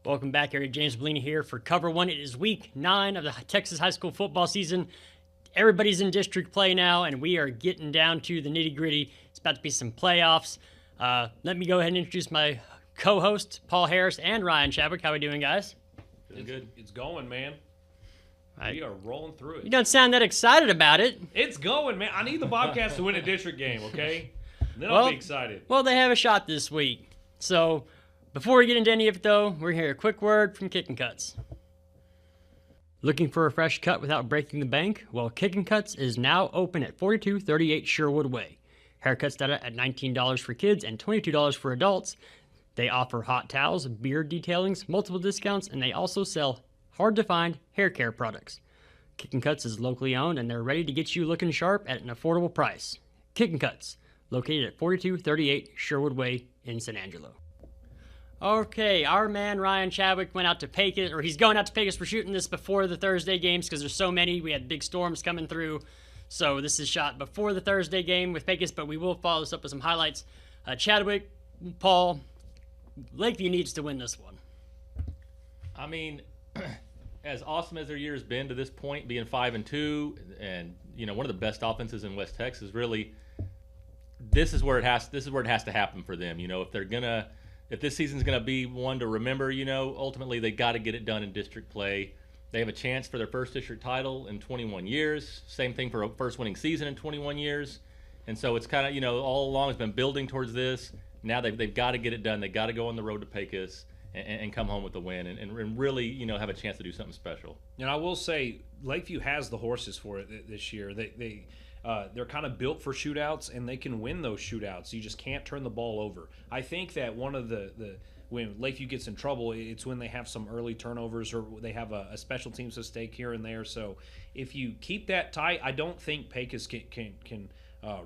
Welcome back, everybody. James Bellini here for Cover1. It is week 9 of the Texas high school football season. Everybody's in district play now, and we are getting down to the nitty-gritty. It's about to be some playoffs. Let me go ahead and introduce my co-hosts, Paul Harris and Ryan Chadwick. How are we doing, guys? Feeling good. It's going, man. We are rolling through it. You don't sound that excited about it. It's going, man. I need the Bobcats to win a district game, okay? And then I'll be excited. Well, they have a shot this week. So, before we get into any of it, though, we're here. A quick word from Kickin' Cuts. Looking for a fresh cut without breaking the bank? Well, Kickin' Cuts is now open at 4238 Sherwood Way. Haircuts start at $19 for kids and $22 for adults. They offer hot towels, beard detailings, multiple discounts, and they also sell hard-to-find hair care products. Kickin' Cuts is locally owned, and they're ready to get you looking sharp at an affordable price. Kickin' Cuts, located at 4238 Sherwood Way in San Angelo. Okay, our man Ryan Chadwick went out to Pecos, or he's going out to Pecos. We're shooting this before the Thursday games because there's so many. We had big storms coming through. So this is shot before the Thursday game with Pecos, but we will follow this up with some highlights. Chadwick, Paul, Lakeview needs to win this one. I mean, as awesome as their year has been to this point, being 5-2, and one of the best offenses in West Texas, really, this is where it has to happen for them. If this season's gonna be one to remember, ultimately they got to get it done in district play. They have a chance for their first district title in 21 years. Same thing for a first winning season in 21 years. And so it's kind of, all along it's been building towards this. Now they've got to get it done. They got to go on the road to Pecos and come home with the win and really, have a chance to do something special. And I will say, Lakeview has the horses for it this year. They're kind of built for shootouts, and they can win those shootouts. You just can't turn the ball over. I think that one of when Lakeview gets in trouble, it's when they have some early turnovers or they have a special teams mistake here and there. So if you keep that tight, I don't think Pecos can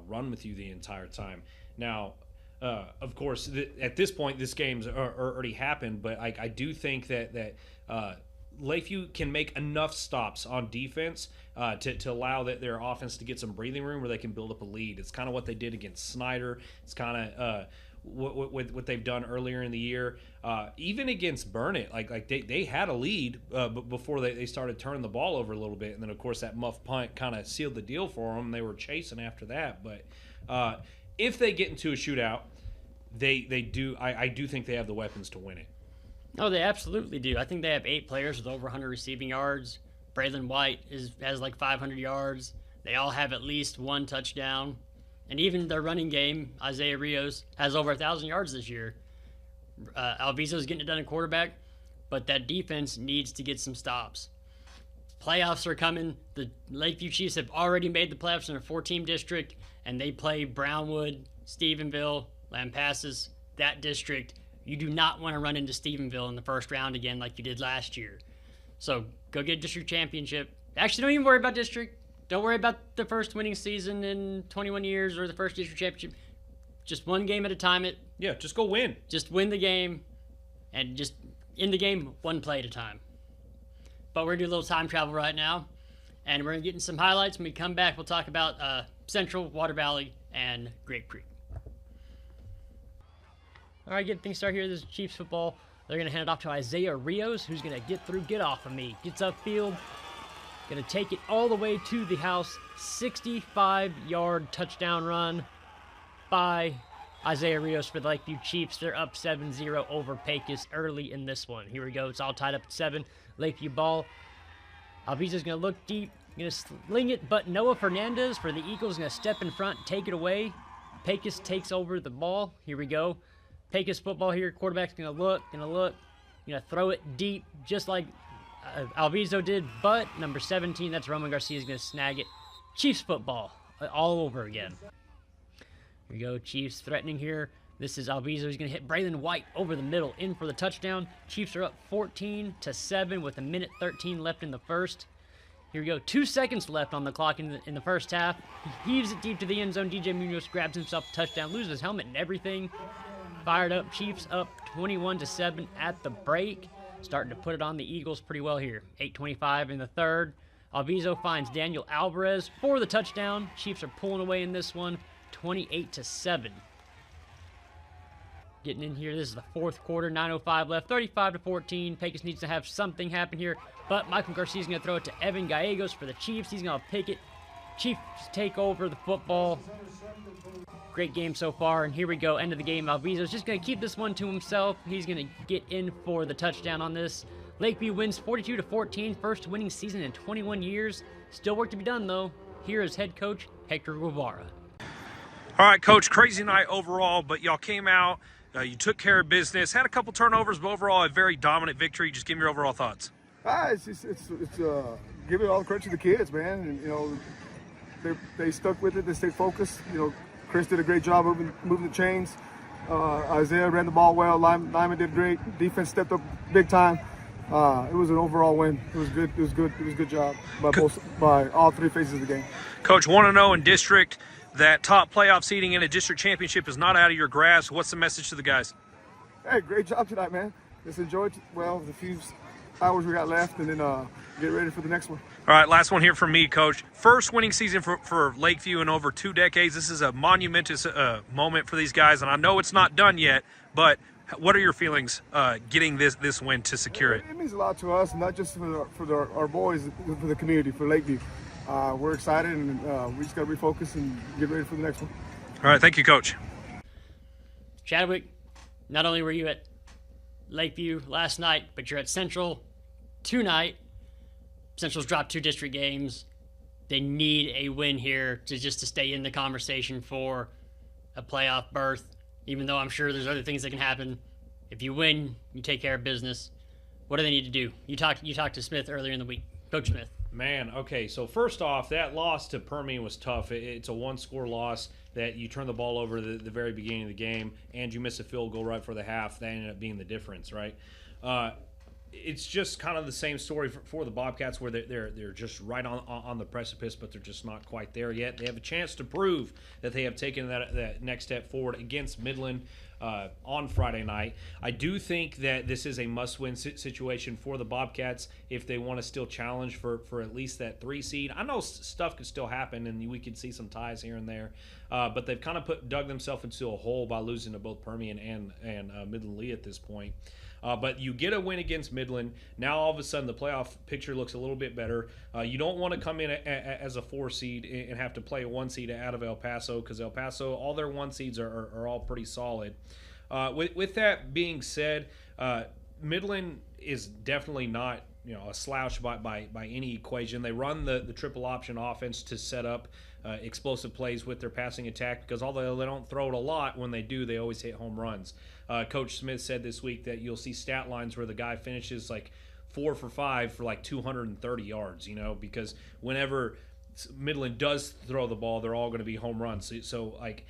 run with you the entire time. Now, of course, at this point, this game's already happened, but I do think that Lakeview can make enough stops on defense to allow their offense to get some breathing room where they can build up a lead. It's kind of what they did against Snyder. It's kind of what they've done earlier in the year. Even against Burnett, like they had a lead before they started turning the ball over a little bit, and then of course that muff punt kind of sealed the deal for them. They were chasing after that, but if they get into a shootout, I do think they have the weapons to win it. Oh, they absolutely do. I think they have 8 players with over 100 receiving yards. Braylon White has like 500 yards. They all have at least 1 touchdown. And even their running game, Isaiah Rios, has over 1,000 yards this year. Alviso's getting it done at quarterback, but that defense needs to get some stops. Playoffs are coming. The Lakeview Chiefs have already made the playoffs in a 4-team district, and they play Brownwood, Stephenville, Lampasas, that district. You do not want to run into Stephenville in the first round again like you did last year. So go get a district championship. Actually, don't even worry about district. Don't worry about the first winning season in 21 years or the first district championship. Just one game at a time. Just go win. Just win the game, and just in the game, one play at a time. But we're going to do a little time travel right now, and we're going to get in some highlights. When we come back, we'll talk about Central, Water Valley, and Grape Creek. All right, getting things started here. This is Chiefs football. They're going to hand it off to Isaiah Rios, who's going to get off of me. Gets upfield. Going to take it all the way to the house. 65-yard touchdown run by Isaiah Rios for the Lakeview Chiefs. They're up 7-0 over Pecos early in this one. Here we go. It's all tied up at 7. Lakeview ball. Alviso's going to look deep. Going to sling it, but Noah Fernandez for the Eagles is going to step in front, take it away. Pecos takes over the ball. Here we go. Pecos football here. Quarterback's going to look, going to throw it deep just like Alviso did, but number 17, that's Roman Garcia, is going to snag it. Chiefs football all over again. Here we go. Chiefs threatening here. This is Alviso. He's going to hit Braylon White over the middle, in for the touchdown. Chiefs are up 14-7 with 1:13 left in the first. Here we go. 2 seconds left on the clock in the first half. He heaves it deep to the end zone. DJ Munoz grabs himself a touchdown, loses his helmet and everything. Fired up. Chiefs up 21-7 at the break. Starting to put it on the Eagles pretty well here. 8:25 in the third. Alviso finds Daniel Alvarez for the touchdown. Chiefs are pulling away in this one, 28-7. getting in here. This is the fourth quarter, 9:05 left, 35-14. Pecos needs to have something happen here, but Michael Garcia's going to throw it to Evan Gallegos for the Chiefs. He's going to pick it. Chiefs take over the football. Great game so far, and here we go, end of the game. Alvizo's just going to keep this one to himself. He's going to get in for the touchdown on this. Lakeview wins 42-14, first winning season in 21 years. Still work to be done, though. Here is head coach Hector Guevara. All right, Coach, crazy night overall, but y'all came out, you took care of business, had a couple turnovers, but overall a very dominant victory. Just give me your overall thoughts. It's give it all the credit to the kids, man. And, you know, they stuck with it. They stayed focused. You know, Chris did a great job moving the chains. Isaiah ran the ball well. Lyman did great. Defense stepped up big time. It was an overall win. It was good. It was good. It was a good job by all three phases of the game. Coach, 1-0 in district. That top playoff seeding in a district championship is not out of your grasp. What's the message to the guys? Hey, great job tonight, man. Let's enjoy it. Well, the few hours we got left, and then get ready for the next one. All right, last one here from me, Coach. First winning season for Lakeview in over 2 decades. This is a monumentous moment for these guys, and I know it's not done yet, but what are your feelings getting this win to secure it? It means a lot to us, not just for our boys, for the community, for Lakeview. We're excited, and we just got to refocus and get ready for the next one. All right, thank you, Coach. Chadwick, not only were you at Lakeview last night, but you're at Central tonight. Central's dropped 2 district games. They need a win here to stay in the conversation for a playoff berth, even though I'm sure there's other things that can happen. If you win, you take care of business. What do they need to do? You talked to Smith earlier in the week, Coach Smith. Man, okay, so first off, that loss to Permian was tough. It's a 1-score loss that you turn the ball over the very beginning of the game, and you miss a field goal right for the half. That ended up being the difference, right? It's just kind of the same story for the Bobcats, where they're just right on the precipice, but they're just not quite there yet. They have a chance to prove that they have taken that next step forward against Midland on Friday night. I do think that this is a must-win situation for the Bobcats if they want to still challenge for at least that 3 seed. I know stuff could still happen, and we could see some ties here and there, but they've kind of dug themselves into a hole by losing to both Permian and Midland Lee at this point. But you get a win against Midland. Now all of a sudden the playoff picture looks a little bit better. You don't want to come in as a 4 seed and have to play a 1 seed out of El Paso, because El Paso, all their 1 seeds are all pretty solid. With that being said, Midland is definitely not a slouch by any equation. They run the triple option offense to set up explosive plays with their passing attack, because although they don't throw it a lot, when they do, they always hit home runs. Coach Smith said this week that you'll see stat lines where the guy finishes like 4 for 5 for like 230 yards, because whenever Midland does throw the ball, they're all going to be home runs. So like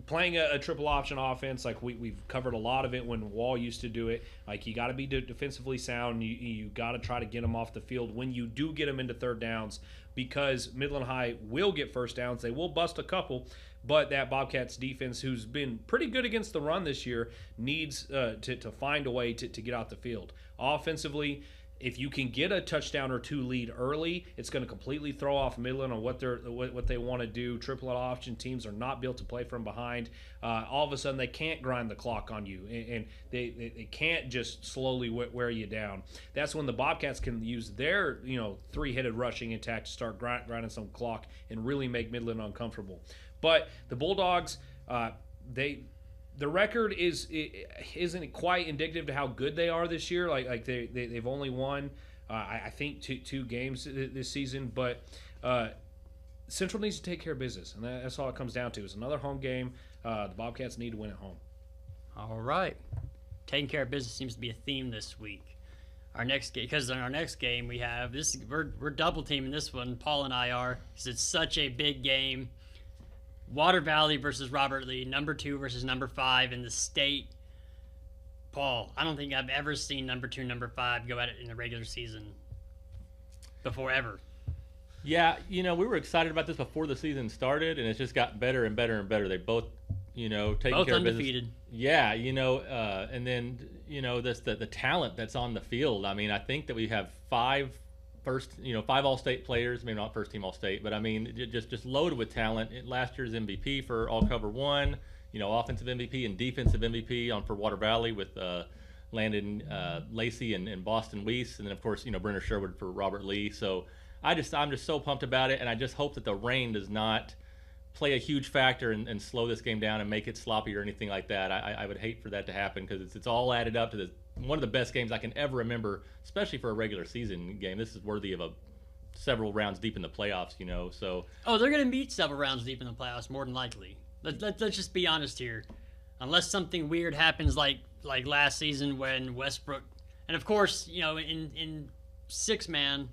playing a triple option offense, like we've covered a lot of it when Wall used to do it. Like, you got to be defensively sound. You got to try to get them off the field when you do get them into third downs, because Midland High will get first downs. They will bust a couple, but that Bobcats defense, who's been pretty good against the run this year, needs to find a way to get out the field. Offensively, if you can get a touchdown or 2 lead early, it's going to completely throw off Midland on what they want to do. Triple option teams are not built to play from behind. All of a sudden, they can't grind the clock on you, and they can't just slowly wear you down. That's when the Bobcats can use their 3-headed rushing attack to start grinding some clock and really make Midland uncomfortable. But the Bulldogs, the record isn't quite indicative to how good they are this year. Like they've only won, I think, two games this season. But Central needs to take care of business, and that's all it comes down to. It's another home game. The Bobcats need to win at home. All right, taking care of business seems to be a theme this week. Our next game, because in our next game we have this, we're double teaming this one. Paul and I are, because it's such a big game. Water Valley versus Robert Lee, number 2 versus number 5 in the state. Paul, I don't think I've ever seen number 2, number 5 go at it in the regular season before ever. Yeah, we were excited about this before the season started, and it's just got better and better and better. They both, taking both care of business. undefeated. Yeah, and then, the talent that's on the field. I mean, I think that we have 5 all-state players, maybe not first-team all-state, but I mean, just loaded with talent. Last year's MVP for all COVER1, offensive MVP and defensive MVP for Water Valley with Landon Lacey and Boston Weiss, and then of course Brenner Sherwood for Robert Lee. So I'm just so pumped about it, and I just hope that the rain does not play a huge factor and slow this game down and make it sloppy or anything like that. I would hate for that to happen, because it's all added up to one of the best games I can ever remember, especially for a regular season game. This is worthy of several rounds deep in the playoffs, So they're going to meet several rounds deep in the playoffs, more than likely. Let's just be honest here. Unless something weird happens like last season when Westbrook, and of course, in 6-man,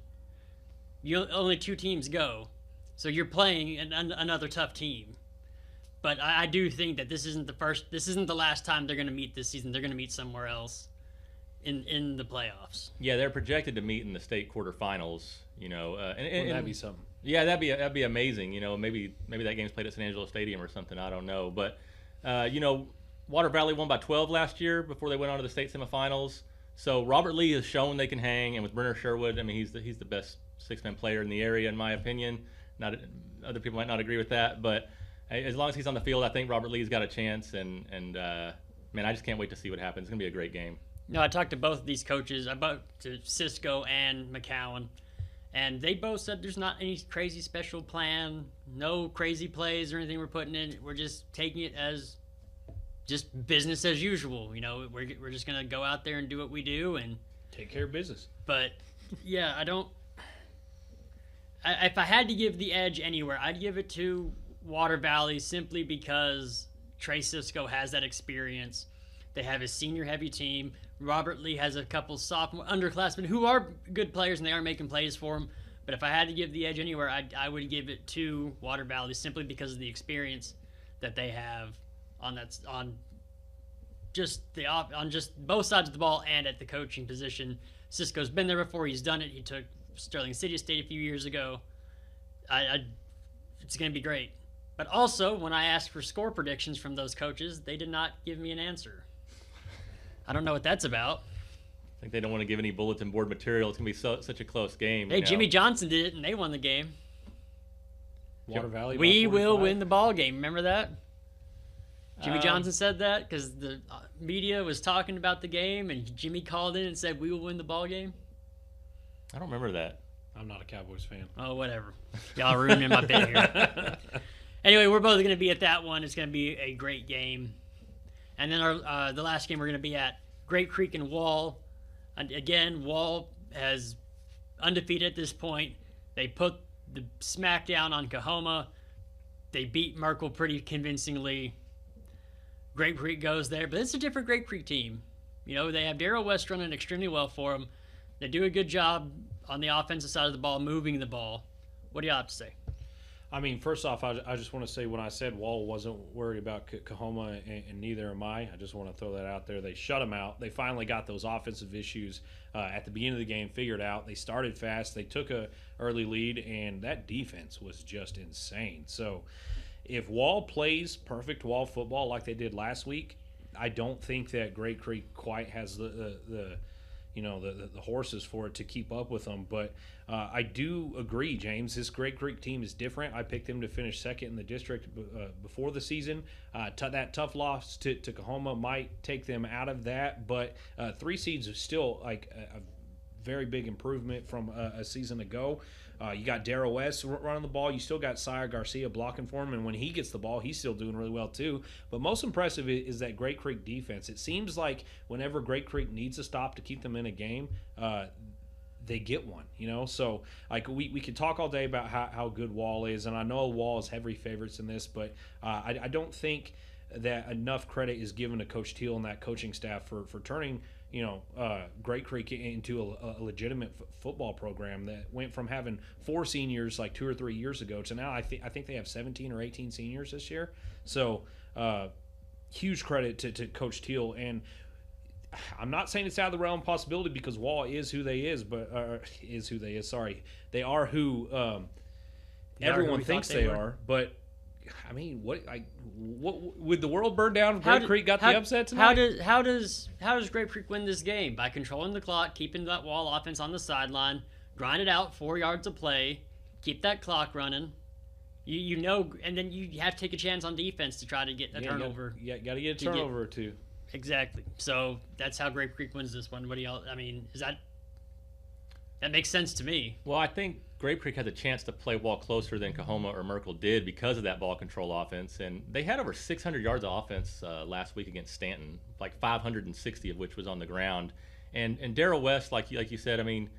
only 2 teams go. So you're playing another tough team. But I do think that this isn't the last time they're going to meet this season. They're going to meet somewhere else in the playoffs. Yeah, they're projected to meet in the state quarterfinals, Wouldn't that be something? Yeah, that'd be amazing. Maybe that game's played at San Angelo Stadium or something. I don't know, but Water Valley won by 12 last year before they went on to the state semifinals. So Robert Lee has shown they can hang, and with Brenner Sherwood, I mean he's the best 6-man player in the area in my opinion. Not other people might not agree with that, but as long as he's on the field, I think Robert Lee's got a chance. And man, I just can't wait to see what happens. It's gonna be a great game. No, I talked to both of these coaches, to Cisco and McCowan. And they both said there's not any crazy special plan, no crazy plays or anything we're putting in. We're just taking it as just business as usual. We're just gonna go out there and do what we do and take care of business. But yeah, if I had to give the edge anywhere, I'd give it to Water Valley, simply because Trey Cisco has that experience. They have a senior-heavy team. Robert Lee has a couple sophomore underclassmen who are good players, and they are making plays for him. But if I had to give the edge anywhere, I would give it to Water Valley, simply because of the experience that they have on just both sides of the ball and at the coaching position. Cisco's been there before; he's done it. He took Sterling City State a few years ago. It's going to be great. But also, when I asked for score predictions from those coaches, they did not give me an answer. I don't know what that's about. I think they don't want to give any bulletin board material. It's going to be such a close game. Hey, Jimmy Johnson did it, and they won the game. Water Valley. We will win the ball game. Remember that? Jimmy Johnson said that because the media was talking about the game, and Jimmy called in and said, "We will win the ball game." I don't remember that. I'm not a Cowboys fan. Oh, whatever. Y'all ruining my bit here. Anyway, we're both going to be at that one. It's going to be a great game. And then the last game we're going to be at, Great Creek and Wall. And again, Wall has undefeated at this point. They put the smack down on Cahoma. They beat Merkel pretty convincingly. Great Creek goes there, but it's a different Great Creek team. They have Darrell West running extremely well for them. They do a good job on the offensive side of the ball, moving the ball. What do you have to say? I mean, first off, I just want to say when I said Wall wasn't worried about Cahoma, and neither am I just want to throw that out there. They shut them out. They finally got those offensive issues at the beginning of the game figured out. They started fast. They took a early lead, and that defense was just insane. So if Wall plays perfect Wall football like they did last week, I don't think that Great Creek quite has the horses for it to keep up with them. But I do agree, James, this Great Creek team is different. I picked them to finish second in the district before the season. That tough loss to Cahoma might take them out of that, but 3 seeds is still like a very big improvement from a season ago. You got Darrell West running the ball. You still got Sire Garcia blocking for him, and when he gets the ball, he's still doing really well too. But most impressive is that Great Creek defense. It seems like whenever Great Creek needs a stop to keep them in a game, they get one. So like we could talk all day about how good Wall is, and I know Wall is heavy favorites in this, but I don't think that enough credit is given to Coach Teal and that coaching staff for turning Great Creek into a legitimate football program that went from having 4 seniors like 2 or 3 years ago to now I think they have 17 or 18 seniors this year. So huge credit to Coach Teal, and I'm not saying it's out of the realm of possibility because Wall is who they is, but Sorry, they are who everyone thinks they are. But I mean, what would the world burn down if Great Creek got the upset tonight? How does Great Creek win this game? By controlling the clock, keeping that Wall offense on the sideline, grind it out 4 yards of play, keep that clock running. You know, and then you have to take a chance on defense to try to get a turnover. Yeah, got to get a turnover or two. Exactly. So that's how Grape Creek wins this one. What do y'all? I mean, that makes sense to me? Well, I think Grape Creek has a chance to play ball closer than Coahoma or Merkel did because of that ball control offense, and they had over 600 yards of offense last week against Stanton, like 560 of which was on the ground. And Darrell West, like you said, I mean,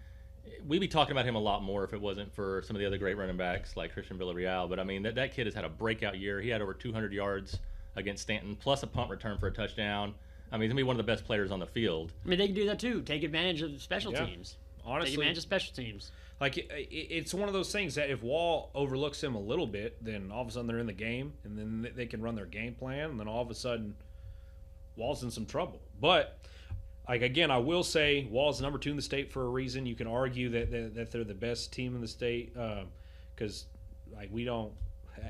we'd be talking about him a lot more if it wasn't for some of the other great running backs like Christian Villarreal. But I mean, that kid has had a breakout year. He had over 200 yards against Stanton, plus a punt return for a touchdown. I mean, he's gonna be one of the best players on the field. I mean, they can do that too. Take advantage of the special teams. Honestly, take advantage of special teams. Like it's one of those things that if Wall overlooks him a little bit, then all of a sudden they're in the game, and then they can run their game plan, and then all of a sudden Wall's in some trouble. But like again, I will say Wall's number 2 in the state for a reason. You can argue that they're the best team in the state because like we don't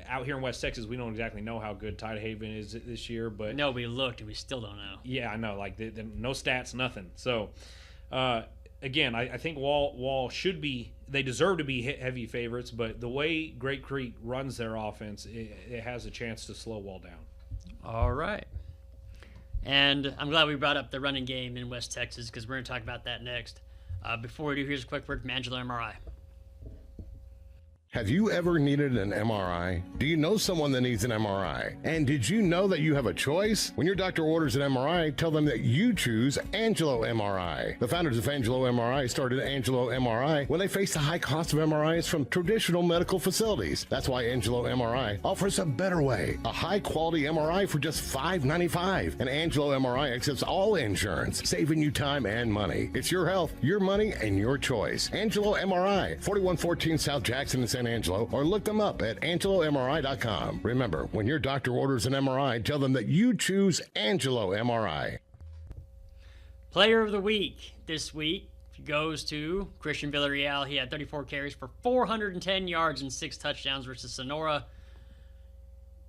out here in West Texas we don't exactly know how good Tidehaven is this year. But no, we looked and we still don't know. Yeah, I know. Like no stats, nothing. So again, I think Wall should be. They deserve to be heavy favorites, but the way Grape Creek runs their offense, it has a chance to slow Wall down. All right. And I'm glad we brought up the running game in West Texas because we're going to talk about that next. Before we do, here's a quick word from Angelo MRI. Have you ever needed an MRI? Do you know someone that needs an MRI? And did you know that you have a choice? When your doctor orders an MRI, tell them that you choose Angelo MRI. The founders of Angelo MRI started Angelo MRI when they faced the high cost of MRIs from traditional medical facilities. That's why Angelo MRI offers a better way, a high-quality MRI for just $5.95. And Angelo MRI accepts all insurance, saving you time and money. It's your health, your money, and your choice. Angelo MRI, 4114 South Jackson in San Angelo, or look them up at angelomri.com. Remember, when your doctor orders an MRI, tell them that you choose Angelo MRI. Player of the week this week goes to Christian Villarreal. He had 34 carries for 410 yards and 6 touchdowns versus Sonora.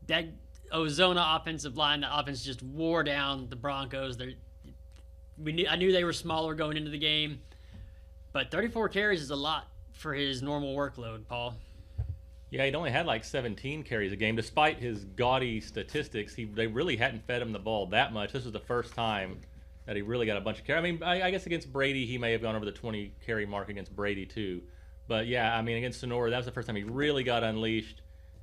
That Ozona offensive line, the offense just wore down the Broncos. I knew they were smaller going into the game, but 34 carries is a lot for his normal workload, Paul. Yeah, he'd only had like 17 carries a game. Despite his gaudy statistics, they really hadn't fed him the ball that much. This was the first time that he really got a bunch of carries. I mean, I guess against Brady, he may have gone over the 20 carry mark against Brady too. But yeah, I mean, against Sonora, that was the first time he really got unleashed.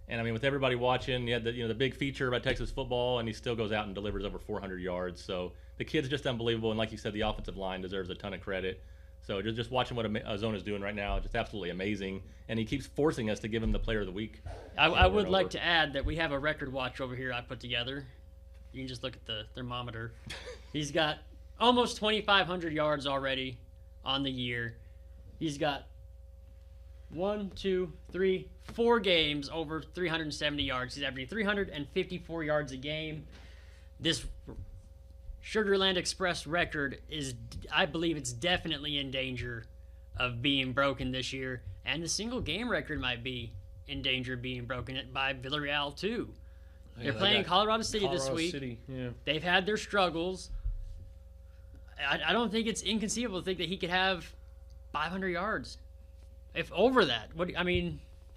And I mean, with everybody watching, you had the big feature about Texas football, and he still goes out and delivers over 400 yards. So the kid's just unbelievable. And like you said, the offensive line deserves a ton of credit. So just watching what Azona's doing right now, just absolutely amazing. And he keeps forcing us to give him the player of the week. I would like to add that we have a record watch over here I put together. You can just look at the thermometer. He's got almost 2,500 yards already on the year. He's got 4 games over 370 yards. He's averaging 354 yards a game. This Sugarland Express record is, I believe it's definitely in danger of being broken this year. And the single game record might be in danger of being broken by Villarreal too. They're playing Colorado City this week. Yeah. They've had their struggles. I don't think it's inconceivable to think that he could have 500 yards. If over that.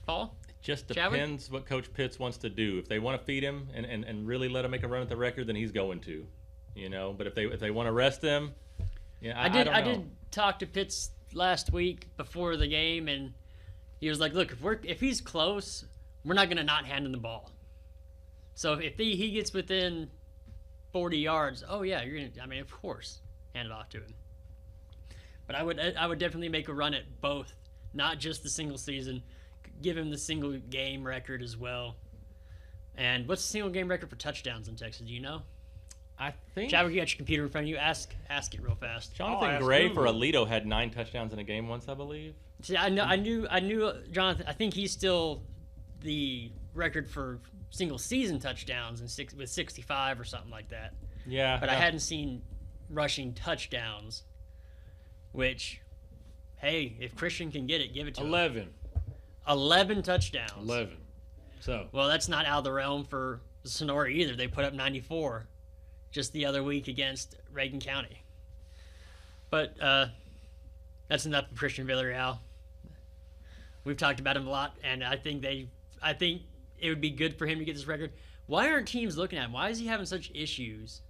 Paul? It just depends what Coach Pitts wants to do. If they want to feed him and really let him make a run at the record, then he's going to. But if they want to rest him, I don't know. I did talk to Pitts last week before the game, and he was like, "Look, if he's close, we're not going to not hand him the ball. So if he gets within 40 yards, oh yeah, you're gonna. I mean, of course, hand it off to him. But I would definitely make a run at both, not just the single season. Give him the single game record as well. And what's the single game record for touchdowns in Texas? Do you know? I think Chadwick, you got your computer in front of you. Ask it real fast. Jonathan Gray for Alito had 9 touchdowns in a game once, I believe. See, I knew Jonathan. I think he's still the record for single season touchdowns with 65 or something like that. Yeah, but I hadn't seen rushing touchdowns. Which, hey, if Christian can get it, give it to 11. him. 11 touchdowns. 11. So. Well, that's not out of the realm for Sonora either. They put up 94 just the other week against Reagan County. But that's enough of Christian Villarreal. We've talked about him a lot, and I think it would be good for him to get this record. Why aren't teams looking at him? Why is he having such issues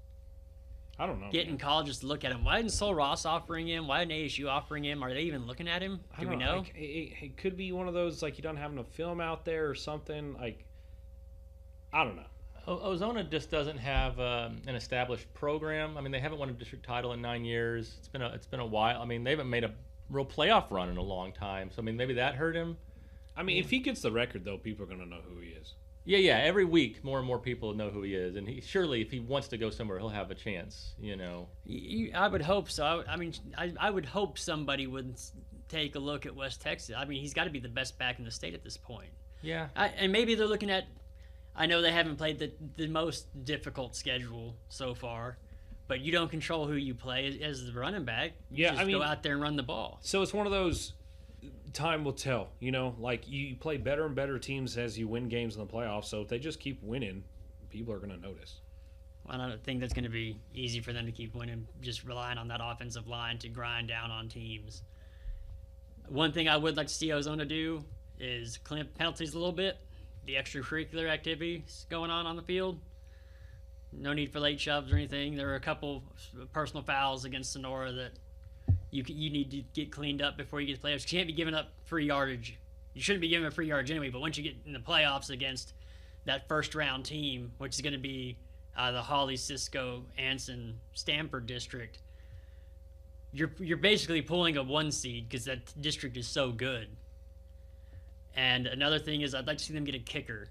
I don't know. getting colleges to look at him? Why isn't Sol Ross offering him? Why isn't ASU offering him? Are they even looking at him? Do we know? Like, it could be one of those, like, you don't have enough film out there or something. Like, I don't know. Ozona just doesn't have an established program. I mean, they haven't won a district title in 9 years. It's been a while. I mean, they haven't made a real playoff run in a long time. So I mean, maybe that hurt him. I mean, if he gets the record, though, people are going to know who he is. Yeah. Every week, more and more people know who he is, and surely, if he wants to go somewhere, he'll have a chance. I would hope so. I mean, I would hope somebody would take a look at West Texas. I mean, he's got to be the best back in the state at this point. Yeah. And maybe they're looking at. I know they haven't played the most difficult schedule so far, but you don't control who you play as the running back. You just go out there and run the ball. So it's one of those, time will tell. Like you play better and better teams as you win games in the playoffs. So if they just keep winning, people are going to notice. I don't think that's going to be easy for them to keep winning, just relying on that offensive line to grind down on teams. One thing I would like to see Ozona do is clean up penalties a little bit. The extracurricular activities going on the field. No need for late shoves or anything. There were a couple personal fouls against Sonora that you need to get cleaned up before you get to playoffs. You can't be giving up free yardage. You shouldn't be giving up free yardage anyway, but once you get in the playoffs against that first-round team, which is going to be the Hawley, Cisco, Anson, Stanford district, you're basically pulling a 1 seed because that district is so good. And another thing is I'd like to see them get a kicker.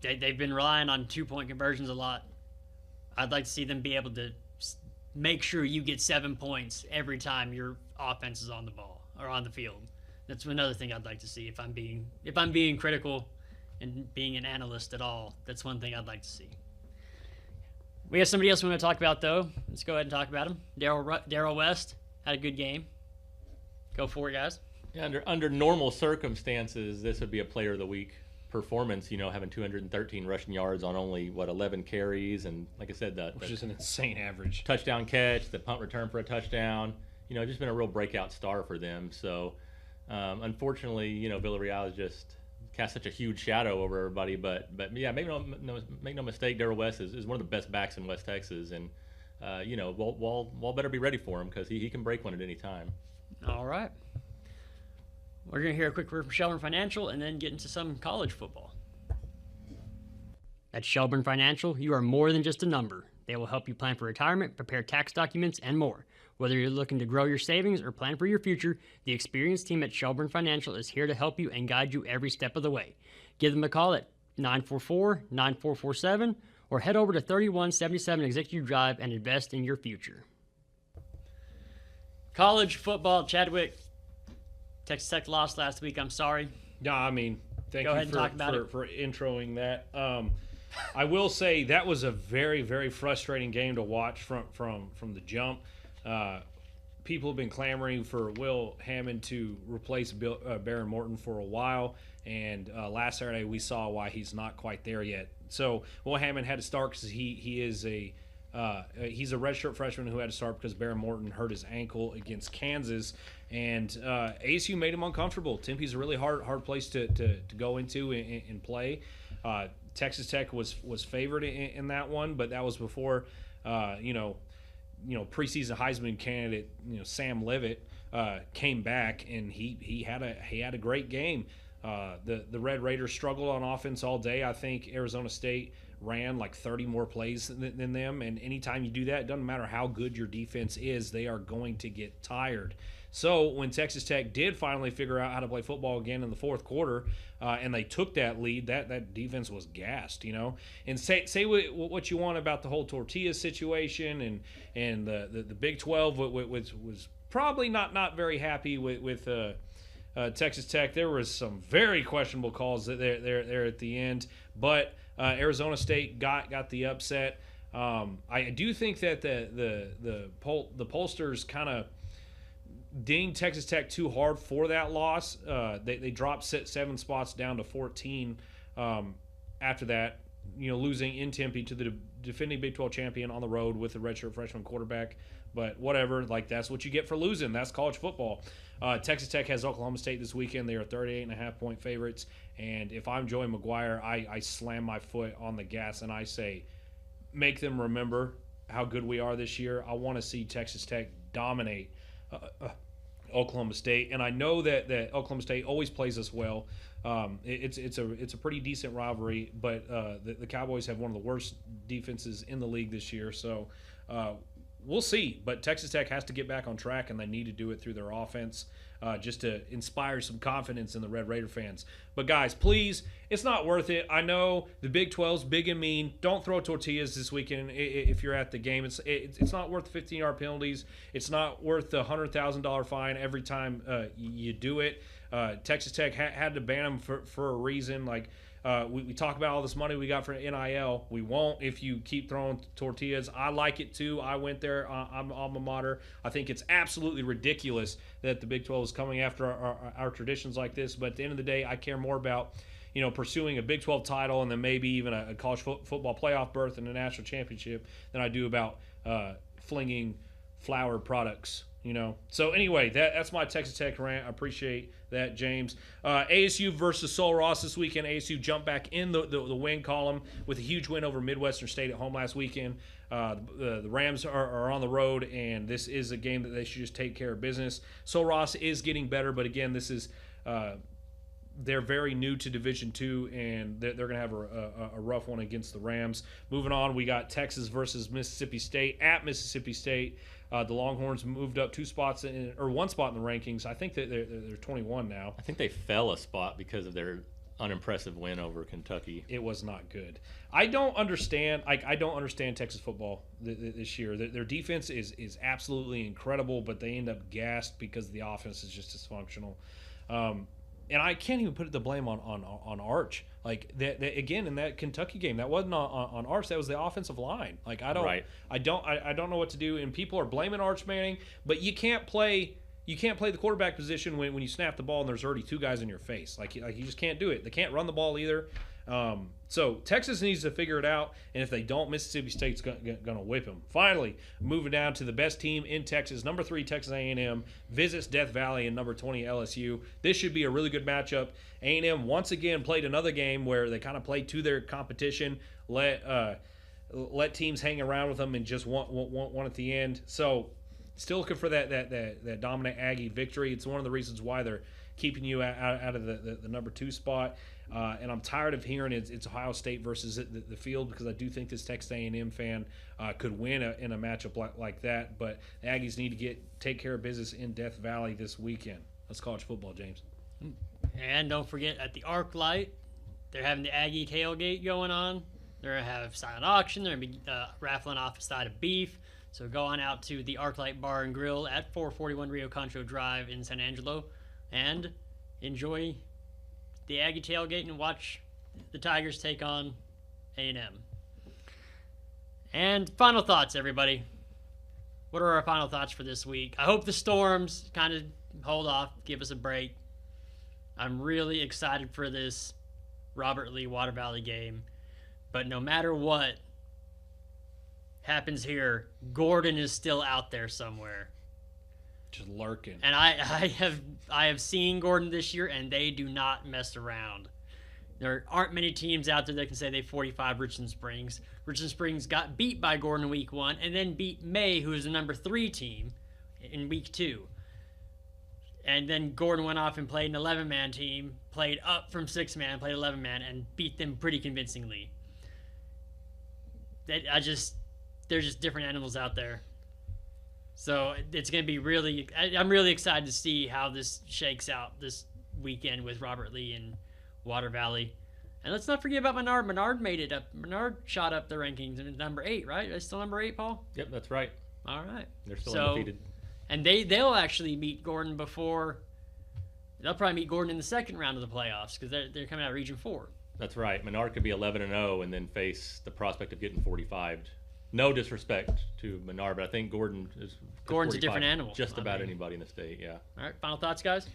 They've been relying on 2-point conversions a lot. I'd like to see them be able to make sure you get 7 points every time your offense is on the ball or on the field. That's another thing I'd like to see if I'm being critical and being an analyst at all. That's one thing I'd like to see. We have somebody else we want to talk about, though. Let's go ahead and talk about him. Darrell West had a good game. Go for it, guys. Yeah, under normal circumstances, this would be a player of the week performance, having 213 rushing yards on only 11 carries, and like I said, which is an insane average. Touchdown catch, the punt return for a touchdown. Just been a real breakout star for them. So unfortunately, Villarreal has just cast such a huge shadow over everybody. But yeah, make no mistake, Darrell West is one of the best backs in West Texas, and Wall better be ready for him because he can break one at any time. All right. We're going to hear a quick word from Shelburne Financial and then get into some college football. At Shelburne Financial, you are more than just a number. They will help you plan for retirement, prepare tax documents, and more. Whether you're looking to grow your savings or plan for your future, the experienced team at Shelburne Financial is here to help you and guide you every step of the way. Give them a call at 944-9447 or head over to 3177 Executive Drive and invest in your future. College football, Chadwick. Texas Tech lost last week. I'm sorry. No, I mean, thank Go you ahead and talk about for introing that. I will say that was a very, very frustrating game to watch from the jump. People have been clamoring for Will Hammond to replace Baron Morton for a while, and last Saturday we saw why he's not quite there yet. So Will Hammond had to start because he's a redshirt freshman who had to start because Baron Morton hurt his ankle against Kansas, and ASU made him uncomfortable. Tempe's a really hard place to go into and play. Texas Tech was favored in that one, but that was before preseason Heisman candidate Sam Leavitt came back, and he had a great game. The Red Raiders struggled on offense all day. I think Arizona State ran like 30 more plays than them, and anytime you do that, it doesn't matter how good your defense is, they are going to get tired. So when Texas Tech did finally figure out how to play football again in the fourth quarter, and they took that lead, that defense was gassed, And say what you want about the whole tortilla situation and the Big 12 was probably not very happy with Texas Tech. There was some very questionable calls there at the end, but Arizona State got the upset. I do think that the pollsters kind of dinged Texas Tech too hard for that loss. They dropped 7 spots down to 14 after that, losing in Tempe to the defending Big 12 champion on the road with the redshirt freshman quarterback But whatever, like that's what you get for losing. That's college football. Texas Tech has Oklahoma State this weekend. They are 38.5-point favorites. And if I'm Joey McGuire, I slam my foot on the gas and I say, make them remember how good we are this year. I want to see Texas Tech dominate Oklahoma State, and I know that Oklahoma State always plays us well. It's a pretty decent rivalry, but the Cowboys have one of the worst defenses in the league this year, so we'll see. But Texas Tech has to get back on track, and they need to do it through their offense, just to inspire some confidence in the Red Raider fans. But guys, please, it's not worth it. I know the Big 12's big and mean. Don't throw tortillas this weekend if you're at the game. It's not worth 15-yard penalties. It's not worth the $100,000 fine every time you do it. Texas Tech had to ban them for a reason. Like we talk about all this money we got for NIL. We won't if you keep throwing tortillas. I like it too. I went there. I'm alma mater. I think it's absolutely ridiculous that the Big 12 is coming after our traditions like this. But at the end of the day, I care more about pursuing a Big 12 title and then maybe even a college football playoff berth and a national championship than I do about flinging flour products. So anyway, that's my Texas Tech rant. I appreciate that, James. ASU versus Sul Ross this weekend. ASU jumped back in the win column with a huge win over Midwestern State at home last weekend. The Rams are on the road, and this is a game that they should just take care of business. Sul Ross is getting better, but again, this is they're very new to Division II, and they're going to have a rough one against the Rams. Moving on, we got Texas versus Mississippi State at Mississippi State. The Longhorns moved up 2 spots or 1 spot in the rankings. I think that they're 21 now. I think they fell a spot because of their unimpressive win over Kentucky. It was not good. I don't understand. I don't understand Texas football this year. Their defense is absolutely incredible, but they end up gassed because the offense is just dysfunctional. And I can't even put the blame on Arch. Like that again in that Kentucky game, that wasn't on Arch. That was the offensive line. Like I don't know what to do. And people are blaming Arch Manning, but you can't play the quarterback position when you snap the ball and there's already 2 guys in your face. Like you just can't do it. They can't run the ball either. So Texas needs to figure it out, and if they don't, Mississippi State's going to whip them. Finally, moving down to the best team in Texas, number 3 Texas A&M visits Death Valley and number 20 LSU. This should be a really good matchup. A&M once again played another game where they kind of played to their competition, let teams hang around with them and just want one at the end. So still looking for that dominant Aggie victory. It's one of the reasons why they're keeping you out of the number 2 spot. And I'm tired of hearing it's Ohio State versus the field, because I do think this Texas A&M fan could win in a matchup like that. But the Aggies need to take care of business in Death Valley this weekend. That's college football, James. And don't forget, at the ArcLight, they're having the Aggie tailgate going on. They're going to have silent auction. They're going to be raffling off a side of beef. So go on out to the ArcLight Bar and Grill at 441 Rio Concho Drive in San Angelo and enjoy the Aggie tailgate and watch the Tigers take on A&M. And final thoughts, everybody. What are our final thoughts for this week? I hope the storms kind of hold off, give us a break. I'm really excited for this Robert Lee Water Valley game. But no matter what happens here, Gordon is still out there somewhere. Just lurking. And I have seen Gordon this year, and they do not mess around. There aren't many teams out there that can say they 45 Richland Springs. Richland Springs got beat by Gordon in week 1 and then beat May, who is the number 3 team, in week 2. And then Gordon went off and played an 11-man team, played up from 6-man, played 11-man, and beat them pretty convincingly. They're just different animals out there. So it's going to be I'm really excited to see how this shakes out this weekend with Robert Lee and Water Valley. And let's not forget about Menard. Menard made it up. Menard shot up the rankings. And number 8, right? It's still number 8, Paul? Yep, that's right. All right. They're still undefeated. And they'll actually meet Gordon they'll probably meet Gordon in the second round of the playoffs because they're coming out of Region 4. That's right. Menard could be 11-0 and then face the prospect of getting 45'd. No disrespect to Menard, but I think Gordon's a different animal. Just about anybody in the state, yeah. All right, final thoughts, guys?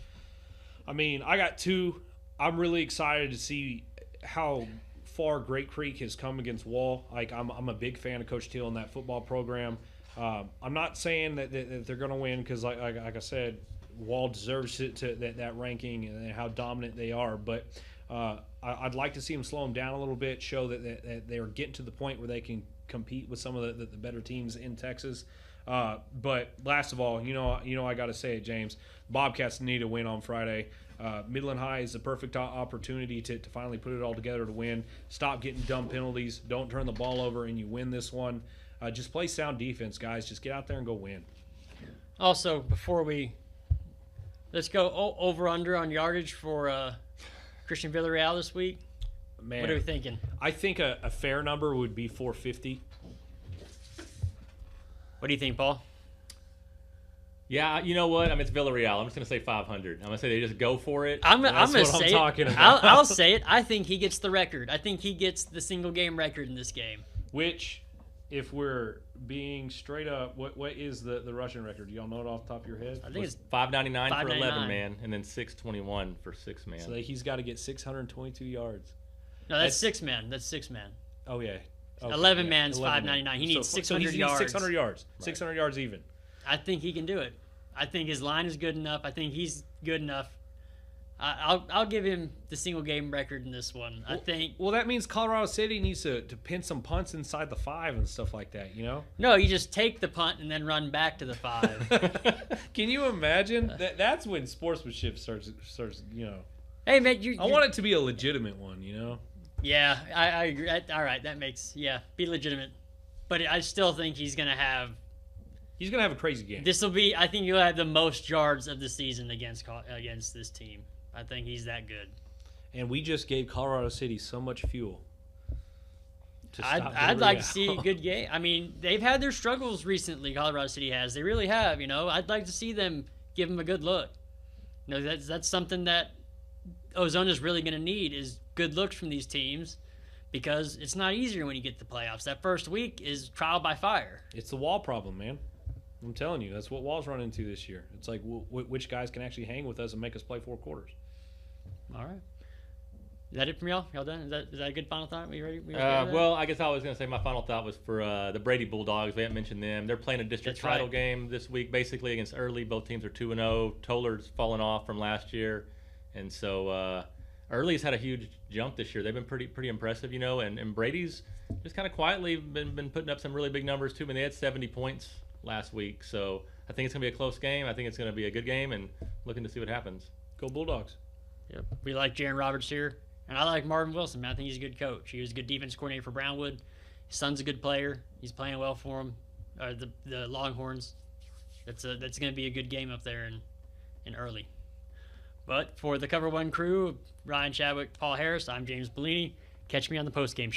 I mean, I got 2. I'm really excited to see how far Great Creek has come against Wall. Like, I'm a big fan of Coach Teal and that football program. I'm not saying that they're going to win because, like I said, Wall deserves that ranking and how dominant they are. But I'd like to see them slow them down a little bit, show that they're getting to the point where they can compete with some of the better teams in Texas. But last of all, I got to say it, James. Bobcats need a win on Friday. Midland High is the perfect opportunity to finally put it all together to win. Stop getting dumb penalties. Don't turn the ball over, and you win this one. Just play sound defense, guys. Just get out there and go win. Also, let's go over-under on yardage for Christian Villarreal this week. Man, what are we thinking? I think a fair number would be 450. What do you think, Paul? Yeah, you know what? I mean, it's Villarreal. I'm just going to say 500. I'm going to say they just go for it. I'm going to say talking it. about. I'll say it. I think he gets the record. I think he gets the single game record in this game. Which, if we're being straight up, what is the rushing record? Do y'all know it off the top of your head? I think it's 599 for 599. 11 man, and then 621 for 6 man. So he's got to get 622 yards. No, that's 6 man. That's 6 man. Oh yeah. Okay, 11 yeah. man's 11 599. He needs 600 he needs yards. 600 yards. Right. 600 yards even. I think he can do it. I think his line is good enough. I think he's good enough. I'll give him the single game record in this one. I think. Well, that means Colorado City needs to pin some punts inside the 5 and stuff like that. No, you just take the punt and then run back to the 5. Can you imagine? That's when sportsmanship starts. Hey man, I want it to be a legitimate one. Yeah, I agree. All right, that makes be legitimate. But I still think he's gonna have a crazy game. I think he'll have the most yards of the season against this team. I think he's that good. And we just gave Colorado City so much fuel. I'd like to see a good game. I mean, they've had their struggles recently. Colorado City has. They really have. I'd like to see them give them a good look. That's something that Ozona's really going to need is good looks from these teams, because it's not easier when you get to the playoffs. That first week is trial by fire. It's the Wall problem, man. I'm telling you, that's what Wall's run into this year. It's like which guys can actually hang with us and make us play 4 quarters. All right. Is that it from y'all? Y'all done? Is that a good final thought? We ready? Well, I guess I was going to say my final thought was for the Brady Bulldogs. We haven't mentioned them. They're playing a district title game this week, basically against Early. Both teams are 2-0. Toller's fallen off from last year, and so Early's had a huge jump this year. They've been pretty impressive, and Brady's just kind of quietly been putting up some really big numbers too. I mean, they had 70 points last week, so I think it's going to be a close game. I think it's going to be a good game, and looking to see what happens. Go Bulldogs. Yep. We like Jaron Roberts here, and I like Marvin Wilson, man. I think he's a good coach. He was a good defense coordinator for Brownwood. His son's a good player. He's playing well for him. The Longhorns. That's going to be a good game up there in Early. But for the Cover 1 crew, Ryan Chadwick, Paul Harris, I'm James Bellini. Catch me on the postgame show.